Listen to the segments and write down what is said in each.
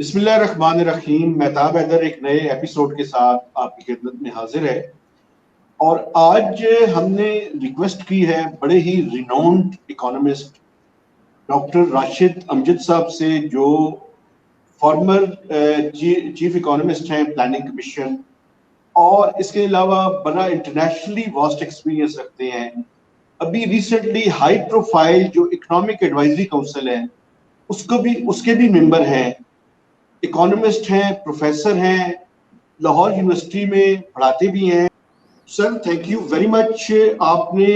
بسم اللہ الرحمن الرحیم. مہتاب حیدر ایک نئے ایپیسوڈ کے ساتھ آپ کی خدمت میں حاضر ہے، اور آج ہم نے ریکویسٹ کی ہے بڑے ہی ریناؤنڈ اکانومسٹ ڈاکٹر راشد امجد صاحب سے، جو فارمر چیف اکانومسٹ ہیں پلاننگ کمیشن، اور اس کے علاوہ بڑا انٹرنیشنلی واسٹ ایکسپیرینس رکھتے ہیں. ابھی ریسنٹلی ہائی پروفائل جو اکنامک ایڈوائزری کونسل ہے اس کے بھی ممبر ہیں، اکانومسٹ ہیں، پروفیسر ہیں، لاہور یونیورسٹی میں پڑھاتے بھی ہیں. Sir thank you very much, آپ نے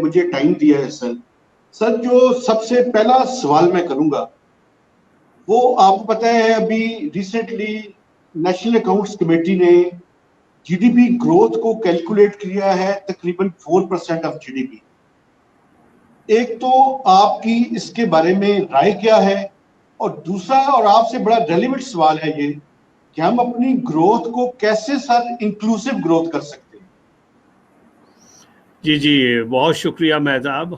مجھے ٹائم دیا ہے. سر جو سب سے پہلا سوال میں کروں گا وہ آپ کو پتہ ہے، ابھی ریسنٹلی نیشنل اکاؤنٹس کمیٹی نے جی ڈی پی گروتھ کو کیلکولیٹ کیا ہے تقریباً 4% آف جی ڈی پی. ایک تو آپ کی اس کے بارے میں رائے کیا ہے، اور دوسرا اور آپ سے بڑا ریلیونٹ سوال ہے یہ کہ ہم اپنی گروتھ کو کیسے سر انکلوسیو گروتھ کر سکتے ہیں؟ جی بہت شکریہ Mehtab.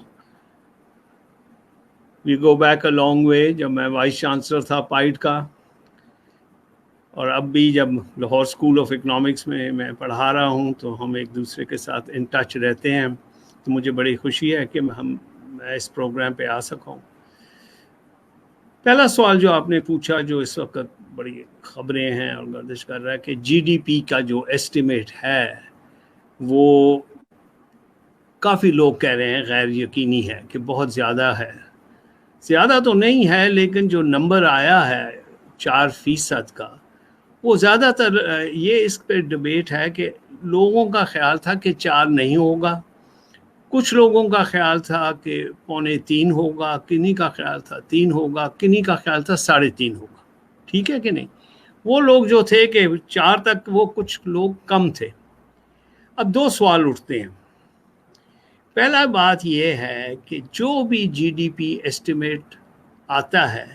We go back a long way. جب میں وائس چانسلر تھا پائٹ کا، اور اب بھی جب لاہور اسکول آف اکنامکس میں پڑھا رہا ہوں، تو ہم ایک دوسرے کے ساتھ ان ٹچ رہتے ہیں. تو مجھے بڑی خوشی ہے کہ میں اس پروگرام پہ آ سکا ہوں. پہلا سوال جو آپ نے پوچھا، جو اس وقت بڑی خبریں ہیں اور گردش کر رہا ہے، کہ جی ڈی پی کا جو ایسٹیمیٹ ہے وہ کافی لوگ کہہ رہے ہیں غیر یقینی ہے، کہ بہت زیادہ ہے. زیادہ تو نہیں ہے، لیکن جو نمبر آیا ہے 4% کا، وہ زیادہ تر یہ اس پہ ڈبیٹ ہے کہ لوگوں کا خیال تھا کہ 4 نہیں ہوگا، کچھ لوگوں کا خیال تھا کہ 2.25 ہوگا، کنی کا خیال تھا 3 ہوگا، کنی کا خیال تھا 3.5 ہوگا. ٹھیک ہے کہ نہیں؟ وہ لوگ جو تھے کہ 4 تک، وہ کچھ لوگ کم تھے. اب 2 سوال اٹھتے ہیں. پہلا بات یہ ہے کہ جو بھی جی ڈی پی ایسٹیمیٹ آتا ہے،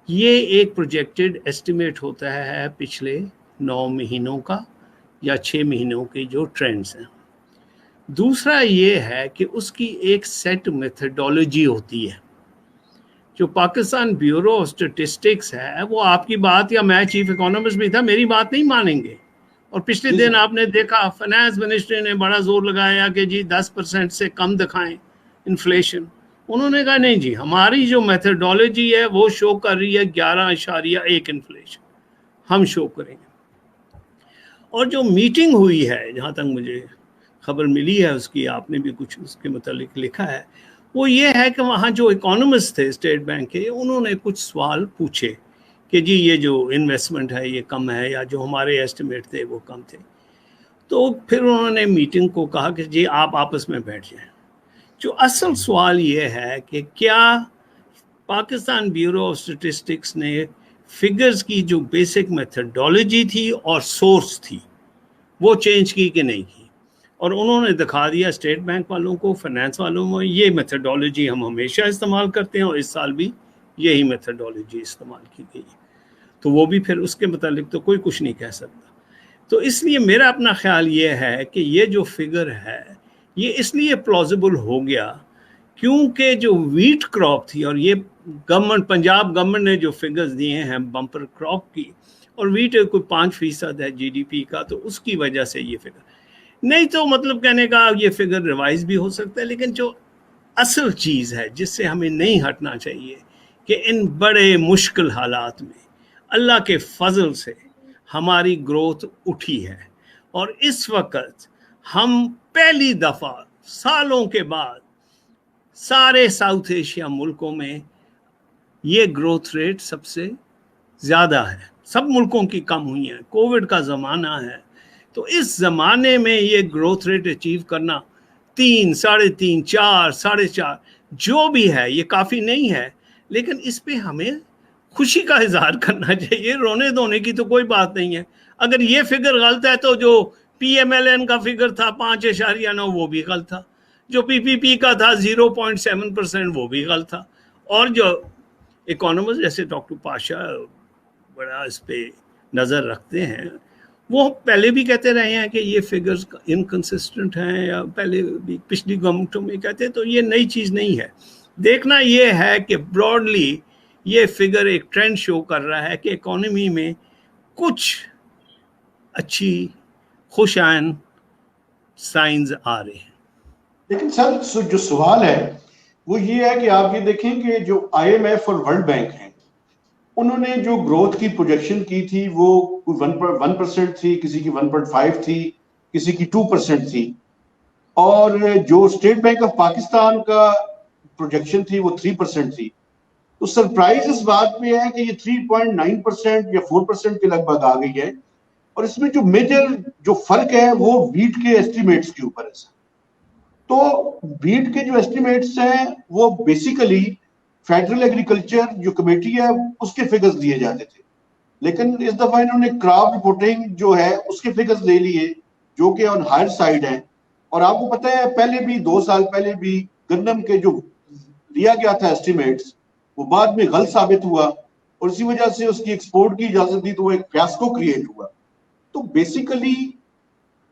یہ ایک پروجیکٹڈ ایسٹیمیٹ ہوتا ہے پچھلے 9 مہینوں کا یا 6 مہینوں کے جو ٹرینڈز ہیں. دوسرا یہ ہے کہ اس کی ایک سیٹ میتھڈولوجی ہوتی ہے. جو پاکستان بیورو آف اسٹیٹسٹکس ہے، وہ آپ کی بات، یا میں چیف اکانومسٹ بھی تھا، میری بات نہیں مانیں گے. اور پچھلے دن آپ نے دیکھا فائنانس منسٹری نے بڑا زور لگایا کہ جی 10% سے کم دکھائیں انفلیشن. انہوں نے کہا نہیں جی، ہماری جو میتھڈولوجی ہے وہ شو کر رہی ہے 11.1 انفلیشن، ہم شو کریں گے. اور جو میٹنگ ہوئی ہے، جہاں تک مجھے خبر ملی ہے اس کی، آپ نے بھی کچھ اس کے متعلق لکھا ہے، وہ یہ ہے کہ وہاں جو اکانومسٹ تھے اسٹیٹ بینک کے، انہوں نے کچھ سوال پوچھے کہ جی یہ جو انویسٹمنٹ ہے یہ کم ہے، یا جو ہمارے ایسٹیمیٹ تھے وہ کم تھے. تو پھر انہوں نے میٹنگ کو کہا کہ جی آپ آپس میں بیٹھ جائیں. جو اصل سوال یہ ہے کہ کیا پاکستان بیورو آف اسٹیٹسٹکس نے فگرز کی جو بیسک میتھڈولوجی تھی اور سورس تھی، وہ چینج کی کہ نہیں کی. اور انہوں نے دکھا دیا اسٹیٹ بینک والوں کو، فائنانس والوں کو، یہ میتھڈولوجی ہم ہمیشہ استعمال کرتے ہیں، اور اس سال بھی یہی میتھڈولوجی استعمال کی گئی. تو وہ بھی پھر اس کے متعلق تو کوئی کچھ نہیں کہہ سکتا. تو اس لیے میرا اپنا خیال یہ ہے کہ یہ جو فگر ہے یہ اس لیے پلازیبل ہو گیا کیونکہ جو ویٹ کراپ تھی، اور یہ گورنمنٹ، پنجاب گورنمنٹ نے جو فگرز دیے ہیں بمپر کراپ کی، اور ویٹ کوئی 5% ہے جی ڈی پی کا، تو اس کی وجہ سے یہ فگر نہیں. تو مطلب کہنے کا یہ فگر ریوائز بھی ہو سکتا ہے، لیکن جو اصل چیز ہے جس سے ہمیں نہیں ہٹنا چاہیے کہ ان بڑے مشکل حالات میں اللہ کے فضل سے ہماری گروتھ اٹھی ہے. اور اس وقت ہم پہلی دفعہ سالوں کے بعد سارے ساؤتھ ایشیا ملکوں میں یہ گروتھ ریٹ سب سے زیادہ ہے. سب ملکوں کی کم ہوئی ہیں، کووڈ کا زمانہ ہے، تو اس زمانے میں یہ گروتھ ریٹ اچیو کرنا 3, 3.5, 4, 4.5 جو بھی ہے، یہ کافی نہیں ہے، لیکن اس پہ ہمیں خوشی کا اظہار کرنا چاہیے. رونے دھونے کی تو کوئی بات نہیں ہے. اگر یہ فگر غلط ہے تو جو پی ایم ایل این کا فگر تھا 5.9 وہ بھی غلط تھا، جو پی پی پی کا تھا 0.7% وہ بھی غلط تھا. اور جو اکانومسٹ جیسے ڈاکٹر پاشا بڑا اس پہ نظر رکھتے ہیں، وہ پہلے بھی کہتے رہے ہیں کہ یہ فگرز انکنسسٹنٹ ہیں، یا پہلے بھی پچھلی گورنمنٹوں میں کہتے ہیں. تو یہ نئی چیز نہیں ہے. دیکھنا یہ ہے کہ براڈلی یہ فگر ایک ٹرینڈ شو کر رہا ہے کہ اکانومی میں کچھ اچھی خوش آئند سائنز آ رہے ہیں. لیکن سر جو سوال ہے وہ یہ ہے کہ آپ یہ دیکھیں کہ جو آئی ایم ایف اور ورلڈ بینک ہیں انہوں نے جو گروتھ کی پروجیکشن کی تھی وہ 1% تھی, کسی کی 1.5 تھی, کسی کی 2% تھی, اور جو اسٹیٹ بینک آف پاکستان کا پروجیکشن تھی وہ 3% تھی. تو سرپرائز اس بات پہ ہے کہ یہ 3.9% یا 4% کے لگ بھگ آ گئی ہے, اور اس میں جو میجر جو فرق ہے وہ ویٹ کے ایسٹیمیٹس کے اوپر ہے. تو ویٹ کے جو ایسٹیمیٹس ہیں وہ بیسیکلی فیڈرل ایگریکلچر جو کمیٹی ہے اس کے فگرز لیے جاتے تھے, لیکن اس دفعہ انہوں نے کراپ رپورٹنگ جو ہے اس کے فگرز لے لیے جو کہ آن ہائر سائڈ ہیں. اور آپ کو پتہ ہے پہلے بھی 2 سال پہلے بھی گندم کے جو لیا گیا تھا ایسٹیمیٹس وہ بعد میں غلط ثابت ہوا, اور اسی وجہ سے اس کی ایکسپورٹ کی اجازت دی تو وہ ایک فیاسکو کریٹ ہوا. تو بیسیکلی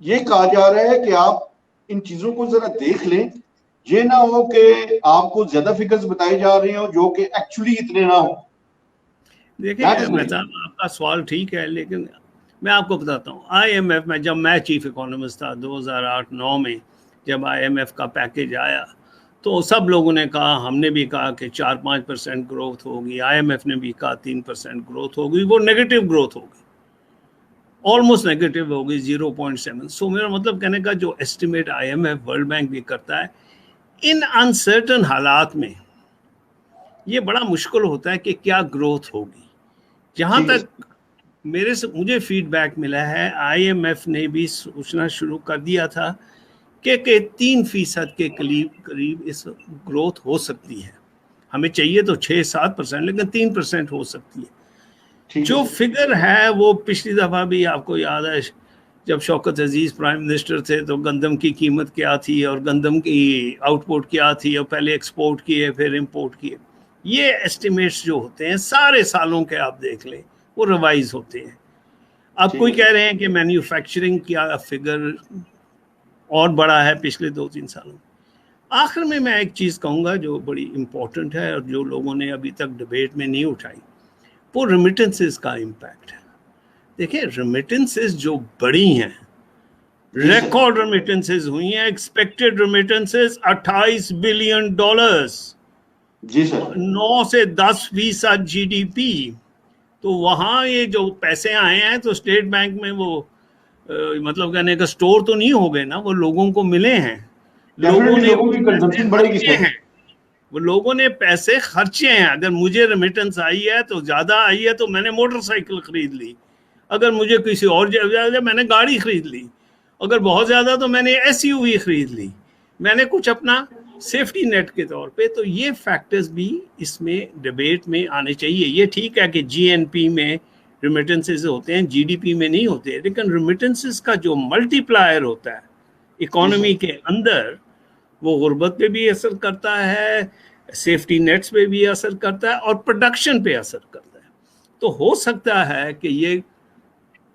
یہ کہا جا رہا ہے کہ آپ ان چیزوں کو ذرا دیکھ لیں, یہ نہ ہو کہ آپ کو زیادہ فگرز بتائے جا رہے ہوں جو کہ ایکچولی اتنے نہ ہوں. دیکھیں آپ کا سوال ٹھیک ہے, لیکن میں آپ کو بتاتا ہوں آئی ایم ایف میں جب میں چیف اکانومسٹ تھا 2008-9 میں جب آئی ایم ایف کا پیکیج آیا تو سب لوگوں نے کہا, ہم نے بھی کہا کہ 4-5% گروتھ ہوگی, آئی ایم ایف نے بھی کہا 3% گروتھ ہوگی. وہ نیگیٹو گروتھ ہوگی, آلموسٹ نیگیٹو ہوگی 0.7. سو میرا مطلب کہنے کا جو estimate I M F world bank بھی کرتا ہے ان انسرٹن حالات میں یہ بڑا مشکل ہوتا ہے کہ کیا گروتھ ہوگی. جہاں تک مجھے فیڈ بیک ملا ہے آئی ایم ایف نے بھی سوچنا شروع کر دیا تھا کہ 3% کے قریب اس گروتھ ہو سکتی ہے. ہمیں چاہیے تو 6-7%, لیکن 3% ہو سکتی ہے. جو فگر ہے وہ پچھلی دفعہ بھی آپ کو یاد ہے جب شوکت عزیز پرائم منسٹر تھے تو گندم کی قیمت کیا تھی اور گندم کی آؤٹ پٹ کیا تھی, اور پہلے ایکسپورٹ کیے پھر امپورٹ کیے. یہ ایسٹیمیٹس جو ہوتے ہیں سارے سالوں کے آپ دیکھ لیں وہ ریوائز ہوتے ہیں. اب کوئی کہہ رہے ہیں کہ مینوفیکچرنگ کیا فگر اور بڑا ہے پچھلے 2-3 سالوں. آخر میں ایک چیز کہوں گا جو بڑی امپورٹنٹ ہے اور جو لوگوں نے ابھی تک ڈبیٹ میں نہیں اٹھائی, وہ ریمیٹنسز کا امپیکٹ ہے. دیکھیں ریمیٹنسز جو بڑی ہیں, ریکارڈ ریمیٹنسز ہوئی ہیں, ایکسپیکٹڈ ریمیٹنسز $28 بلین, جی سر, 9 سے 10% جی ڈی پی. تو وہاں یہ جو پیسے آئے ہیں تو اسٹیٹ بینک میں وہ مطلب کہنے کا سٹور تو نہیں ہو گئے نا, وہ لوگوں کو ملے ہیں, لوگوں کی کنزمپشن بڑھے گی سر, وہ لوگوں نے پیسے خرچے ہیں. اگر مجھے ریمیٹنس آئی ہے تو زیادہ آئی ہے تو میں نے موٹر سائیکل خرید لی, اگر مجھے کسی اور جگہ میں نے گاڑی خرید لی, اگر بہت زیادہ تو میں نے ایس یو وی خرید لی, میں نے کچھ اپنا سیفٹی نیٹ کے طور پہ. تو یہ فیکٹرز بھی اس میں ڈبیٹ میں آنے چاہیے. یہ ٹھیک ہے کہ جی این پی میں ریمیٹنسز ہوتے ہیں, جی ڈی پی میں نہیں ہوتے, لیکن ریمیٹنسز کا جو ملٹی پلائر ہوتا ہے اکانومی کے اندر وہ غربت پہ بھی اثر کرتا ہے, سیفٹی نیٹس پہ بھی اثر کرتا ہے, اور پروڈکشن پہ اثر کرتا ہے. تو ہو سکتا ہے کہ یہ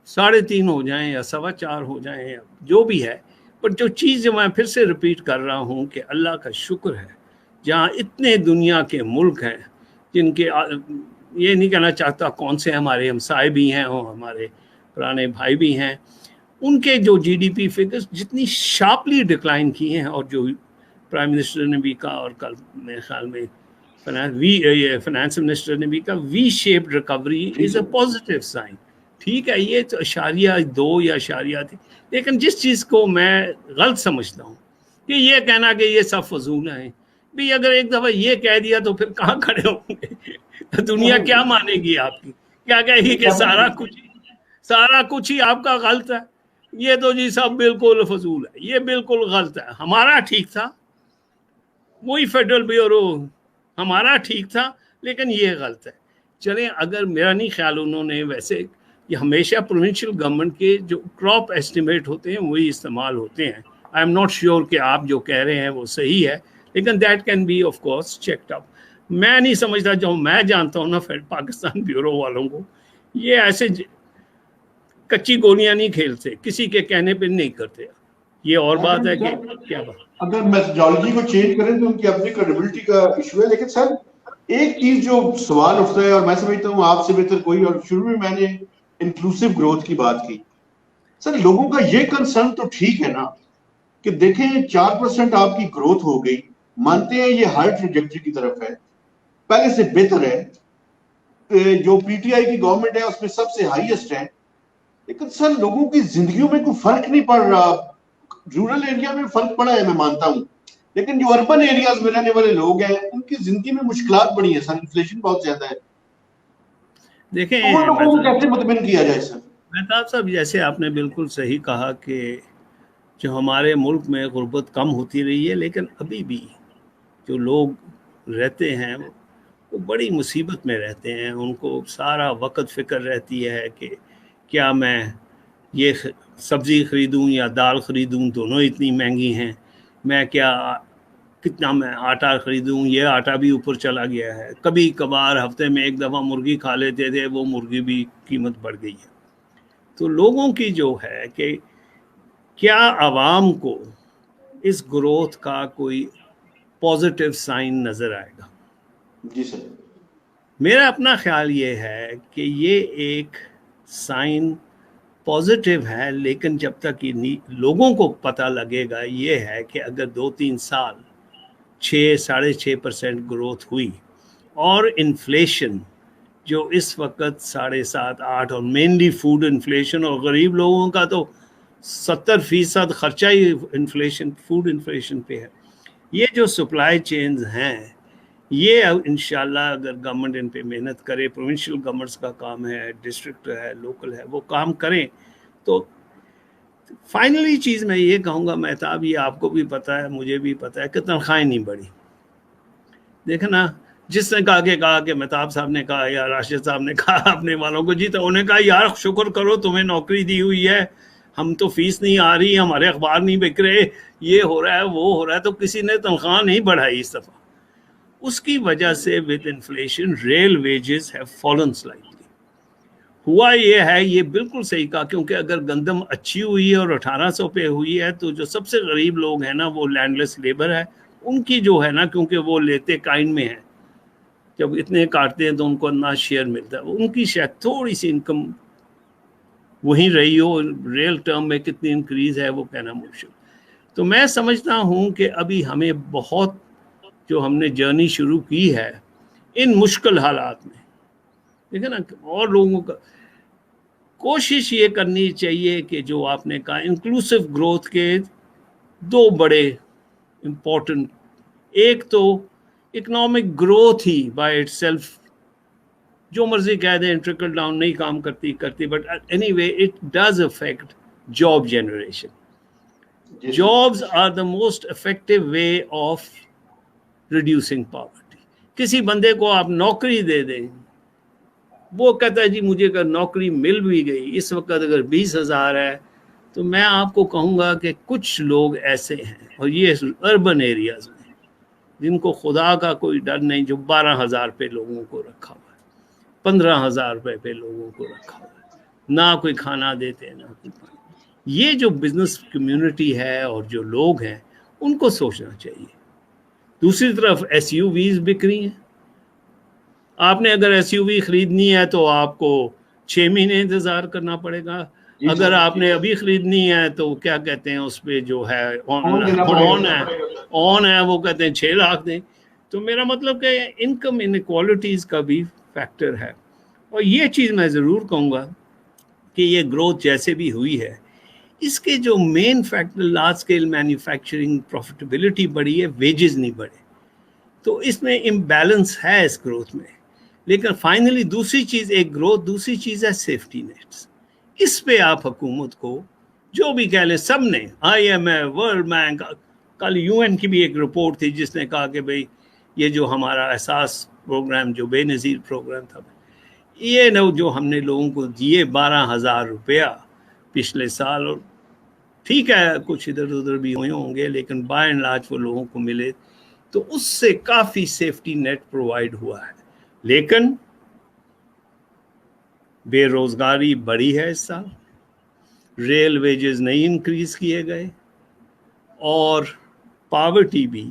3.5 ہو جائیں یا 4.25 ہو جائیں یا جو بھی ہے, پر جو چیز جو میں پھر سے ریپیٹ کر رہا ہوں کہ اللہ کا شکر ہے جہاں اتنے دنیا کے ملک ہیں جن کے, یہ نہیں کہنا چاہتا کون سے ہمارے ہمسائے بھی ہیں اور ہمارے پرانے بھائی بھی ہیں, ان کے جو جی ڈی پی فگرز جتنی شارپلی ڈکلائن کی ہیں, اور جو پرائم منسٹر نے بھی کہا اور کل میرے خیال میں فنانس منسٹر نے بھی کہا, V shape recovery is a positive sign. ٹھیک ہے یہ تو 0.2 یا 0.3, لیکن جس چیز کو میں غلط سمجھتا ہوں کہ یہ کہنا کہ یہ سب فضول ہیں, بھی اگر ایک دفعہ یہ کہہ دیا تو پھر کہاں کھڑے ہوں گے, دنیا کیا مانے گی آپ کی, کیا کہے گی کہ سارا کچھ ہی آپ کا غلط ہے, یہ تو جی سب بالکل فضول ہے, یہ بالکل غلط ہے, ہمارا ٹھیک تھا, وہی فیڈرل بیورو ہمارا ٹھیک تھا لیکن یہ غلط ہے. چلیں اگر میرا نہیں خیال انہوں نے ویسے یہ ہمیشہ پروونشل گورنمنٹ کے جو کراپ ایسٹیمیٹ ہوتے ہیں وہی استعمال ہوتے ہیں. آئی ایم ناٹ شیور کہ آپ جو کہہ رہے ہیں وہ صحیح ہے, لیکن that can be of course checked up. میں نہیں سمجھتا, جو میں جانتا ہوں نا پاکستان بیورو والوں کو, یہ ایسے کچی گولیاں نہیں کھیلتے, کسی کے کہنے پہ نہیں کرتے. یہ اور بات ہے کہ کیا بات, اگر میتھڈالوجی کو چینج کریں تو ان کی اپنی کریڈیبلٹی کا ایشو ہے. لیکن سر ایک چیز جو سوال اٹھتا ہے، اور میں سمجھتا ہوں آپ سے بہتر کوئی، اور شروع میں نے انکلوسیو گروتھ کی بات کی. سر لوگوں کا یہ کنسرن تو ٹھیک ہے نا کہ دیکھیں 4% آپ کی گروتھ ہو گئی، مانتے ہیں یہ ہائر ٹریجیکٹری کی طرف ہے، پہلے سے بہتر ہے، جو پی ٹی آئی کی گورنمنٹ ہے اس میں سب سے ہائیسٹ ہے، لیکن سر لوگوں کی زندگیوں میں کوئی فرق نہیں پڑ رہا. رورل ایریا میں فرق پڑا ہے میں مانتا ہوں، لیکن جو اربن ایریاز میں رہنے والے لوگ ہیں ان کی زندگی میں مشکلات بڑی ہیں سر، انفلیشن بہت زیادہ ہے. تو ان دیکھیں لوگوں کو کیسے مطمئن کیا جائے سر؟ مہتاب صاحب، جیسے آپ نے بالکل صحیح کہا کہ جو ہمارے ملک میں غربت کم ہوتی رہی ہے، لیکن ابھی بھی جو لوگ رہتے ہیں وہ بڑی مصیبت میں رہتے ہیں. ان کو سارا وقت فکر رہتی ہے کہ کیا میں یہ سبزی خریدوں یا دال خریدوں، دونوں اتنی مہنگی ہیں، میں کیا کتنا میں آٹا خریدوں، یہ آٹا بھی اوپر چلا گیا ہے، کبھی کبھار ہفتے میں ایک دفعہ مرغی کھا لیتے تھے، وہ مرغی بھی قیمت بڑھ گئی ہے. تو لوگوں کی جو ہے کہ کیا عوام کو اس گروتھ کا کوئی پازیٹیو سائن نظر آئے گا؟ جی سر. میرا اپنا خیال یہ ہے کہ یہ ایک سائن پازیٹیو ہے، لیکن جب تک یہ لوگوں کو پتہ لگے گا یہ ہے کہ اگر 2-3 سال 6-6.5% گروتھ ہوئی اور انفلیشن جو اس وقت 7.5-8 اور مینلی فوڈ انفلیشن، اور غریب لوگوں کا تو 70% خرچہ ہی انفلیشن، فوڈ انفلیشن پہ ہے. یہ جو سپلائی چینز ہیں یہ انشاءاللہ اگر گورنمنٹ ان پہ محنت کرے، پروونشل گورنمنٹس کا کام ہے، ڈسٹرکٹ ہے، لوکل ہے، وہ کام کریں تو فائنلی چیز میں یہ کہوں گا مہتاب، یہ آپ کو بھی پتہ ہے مجھے بھی پتہ ہے کہ تنخواہیں نہیں بڑھی. دیکھیں نا، جس نے کہا کہ مہتاب صاحب نے کہا یا راشد صاحب نے کہا اپنے والوں کو، جی تو انہوں نے کہا یار شکر کرو تمہیں نوکری دی ہوئی ہے، ہم تو فیس نہیں آ رہی، ہمارے اخبار نہیں بک رہے، یہ ہو رہا ہے وہ ہو رہا ہے، تو کسی نے تنخواہ نہیں بڑھائی اس دفعہ. اس کی وجہ سے with inflation real wages have fallen slightly. ہوا یہ ہے، یہ بالکل صحیح کہا، کیونکہ اگر گندم اچھی ہوئی ہے اور 1800 پہ ہوئی ہے تو جو سب سے غریب لوگ ہیں نا وہ لینڈ لیس لیبر ہے، ان کی جو ہے نا، کیونکہ وہ لیتے کائن میں ہیں، جب اتنے کاٹتے ہیں تو ان کو نہ شیئر ملتا ہے، ان کی شاید تھوڑی سی انکم وہیں رہی ہو، ریل ٹرم میں کتنی انکریز ہے وہ کہنا مشکل. تو میں سمجھتا ہوں کہ ابھی ہمیں بہت، جو ہم نے جرنی شروع کی ہے ان مشکل حالات میں، دیکھیں نا، اور لوگوں کا کوشش یہ کرنی چاہیے کہ جو آپ نے کہا انکلوسیو گروتھ کے 2 بڑے امپورٹنٹ، ایک تو اکنامک گروتھ ہی بائی اٹ سیلف، جو مرضی کہہ دیں ٹرکل ڈاؤن نہیں کام کرتی، but anyway it does affect job generation. Jobs are the most effective way of reducing poverty. کسی بندے کو آپ نوکری دے دیں، وہ کہتا ہے جی مجھے اگر نوکری مل بھی گئی اس وقت اگر 20,000 ہے، تو میں آپ کو کہوں گا کہ کچھ لوگ ایسے ہیں، اور یہ اربن ایریاز میں، جن کو خدا کا کوئی ڈر نہیں، جو 12,000 پہ لوگوں کو رکھا ہوا ہے، 15,000 روپے پہ لوگوں کو رکھا ہوا ہے، نہ کوئی کھانا دیتے نہ کوئی پانی. یہ جو بزنس کمیونٹی ہے اور جو لوگ ہیں ان کو سوچنا چاہیے. دوسری طرف ایس یو ویز بک رہی ہیں. آپ نے اگر ایس یو وی خریدنی ہے تو آپ کو 6 مہینے انتظار کرنا پڑے گا. اگر آپ نے ابھی خریدنی ہے تو کیا کہتے ہیں اس پہ جو ہے آن ہے وہ کہتے ہیں 6 لاکھ دیں. تو میرا مطلب کہ انکم انیکوالٹیز کا بھی فیکٹر ہے. اور یہ چیز میں ضرور کہوں گا کہ یہ گروتھ جیسے بھی ہوئی ہے، اس کے جو main factor large scale manufacturing profitability بڑھی ہے، ویجز نہیں بڑھے، تو اس میں امبیلنس ہے اس گروتھ میں. لیکن فائنلی دوسری چیز، ایک گروتھ، دوسری چیز ہے سیفٹی نیٹس. اس پہ آپ حکومت کو جو بھی کہہ لیں، سب نے، I M F, world bank, کل یو این کی بھی ایک رپورٹ تھی جس نے کہا کہ بھئی یہ جو ہمارا احساس پروگرام جو بے نظیر پروگرام تھا، یہ جو ہم نے لوگوں کو دیے 12,000 روپیہ پچھلے سال، اور ٹھیک ہے کچھ ادھر ادھر بھی ہوئے ہوں گے لیکن بائی اینڈ لارج وہ لوگوں کو ملے، تو اس سے کافی سیفٹی نیٹ پرووائڈ ہوا ہے. لیکن بے روزگاری بڑھی ہے اس سال، ریل ویجز نہیں انکریز کیے گئے، اور پاورٹی بھی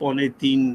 2.25